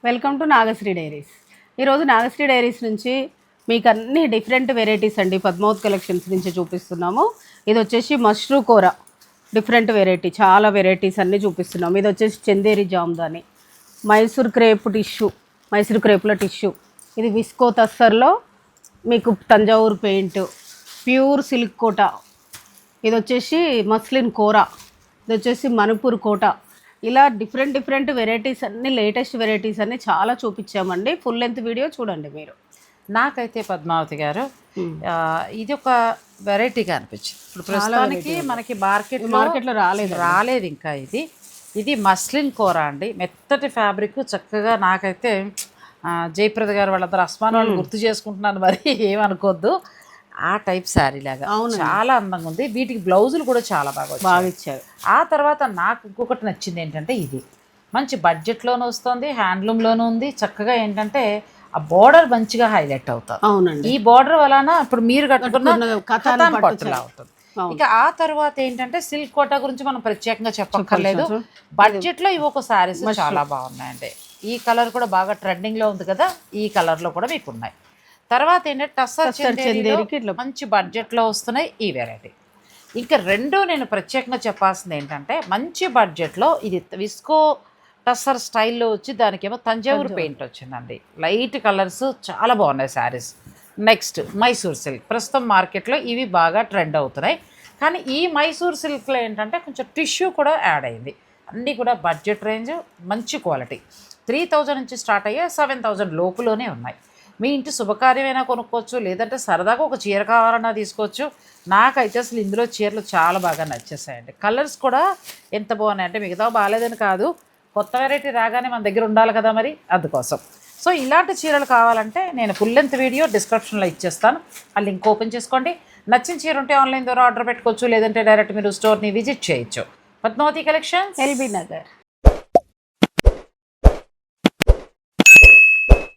Welcome to Nagasri diaries. ఈరోజు Nagasri diaries నుంచి మీకు అన్ని డిఫరెంట్ వెరైటీస్ అండి పద్మావత్ కలెక్షన్స్ నుంచి చూపిస్తున్నాము. ఇది వచ్చేసి మష్రూ కూర డిఫరెంట్ వెరైటీ, చాలా వెరైటీస్ అన్నీ చూపిస్తున్నాము. ఇది వచ్చేసి చందేరి జామ్దాని, మైసూర్ క్రేప్ టిష్యూ, మైసూర్ క్రేప్లో టిష్యూ. ఇది విస్కో తస్సర్లో మీకు Thanjavur paint, pure silk Kota. ఇది వచ్చేసి మస్లిన్ కూర, ఇది వచ్చేసి మణిపూర్ కోట. ఇలా డిఫరెంట్ వెరైటీస్ అన్ని, లేటెస్ట్ వెరైటీస్ అన్ని చాలా చూపించామండి. ఫుల్ లెంత్ వీడియో చూడండి మీరు. నాకైతే పద్మావతి గారు ఇది ఒక వెరైటీగా అనిపించింది. ఇప్పుడు ప్రస్తుతానికి మనకి మార్కెట్లో రాలేదు ఇంకా. ఇది మస్లిన్ కూర అండి, మెత్తటి ఫ్యాబ్రిక్, చక్కగా. నాకైతే జయప్రద గారు వాళ్ళందరూ అస్మాన్ వాళ్ళు గుర్తు చేసుకుంటున్నాను, మరి ఏమనుకోద్దు. ఆ టైప్ శారీ లాగా చాలా అందంగా ఉంది. వీటికి బ్లౌజులు కూడా చాలా బాగా ఇచ్చారు. ఆ తర్వాత నాకు ఇంకొకటి నచ్చింది ఏంటంటే, ఇది మంచి బడ్జెట్లోనూ వస్తుంది, హ్యాండ్లూమ్లోనూ ఉంది. చక్కగా ఏంటంటే ఆ బోర్డర్ మంచిగా హైలైట్ అవుతుంది. అవునండి, ఈ బోర్డర్ వలన ఇప్పుడు మీరు కట్టుకున్న కథాన్ పట్టులా అవుతుంది. ఇక ఆ తర్వాత ఏంటంటే సిల్క్ కోటా గురించి మనం ప్రత్యేకంగా చెప్పక్కర్లేదు. బడ్జెట్లో ఇవి ఒక శారీస్ చాలా బాగున్నాయండి. ఈ కలర్ కూడా బాగా ట్రెండింగ్లో ఉంది కదా, ఈ కలర్లో కూడా మీకు ఉన్నాయి. తర్వాత ఏంటంటే టస్సర్ చందేరికి మంచి బడ్జెట్లో వస్తున్నాయి ఈ వెరైటీ. ఇంకా రెండో నేను ప్రత్యేకంగా చెప్పాల్సింది ఏంటంటే, మంచి బడ్జెట్లో ఇది విస్కో టస్సర్ స్టైల్లో వచ్చి దానికేమో తంజావూరు పెయింట్ వచ్చిందండి. లైట్ కలర్స్ చాలా బాగున్నాయి శారీస్. నెక్స్ట్ మైసూర్ సిల్క్, ప్రస్తుతం మార్కెట్లో ఇవి బాగా ట్రెండ్ అవుతున్నాయి. కానీ ఈ మైసూర్ సిల్క్లో ఏంటంటే కొంచెం టిష్యూ కూడా యాడ్ అయింది. అన్నీ కూడా బడ్జెట్ రేంజ్, మంచి క్వాలిటీ. 3000 నుంచి స్టార్ట్ అయ్యే 7000 లోపులోనే ఉన్నాయి. మీ ఇంటి శుభకార్యమైనా కొనుక్కోవచ్చు, లేదంటే సరదాగా ఒక చీర కావాలన్నా తీసుకోవచ్చు. నాకైతే అసలు ఇందులో చీరలు చాలా బాగా నచ్చేసాయండి. కలర్స్ కూడా ఎంత బాగున్నాయంటే, మిగతా బాగాలేదని కాదు, కొత్త వెరైటీ రాగానే మన దగ్గర ఉండాలి కదా మరి, అందుకోసం. సో ఇలాంటి చీరలు కావాలంటే నేను ఫుల్ లెంత్ వీడియో డిస్క్రిప్షన్లో ఇచ్చేస్తాను, ఆ లింక్ ఓపెన్ చేసుకోండి. నచ్చిన చీర ఉంటే ఆన్లైన్ ద్వారా ఆర్డర్ పెట్టుకోవచ్చు, లేదంటే డైరెక్ట్ మీరు స్టోర్ని విజిట్ చేయొచ్చు. Padmavati collections, LB Nagar.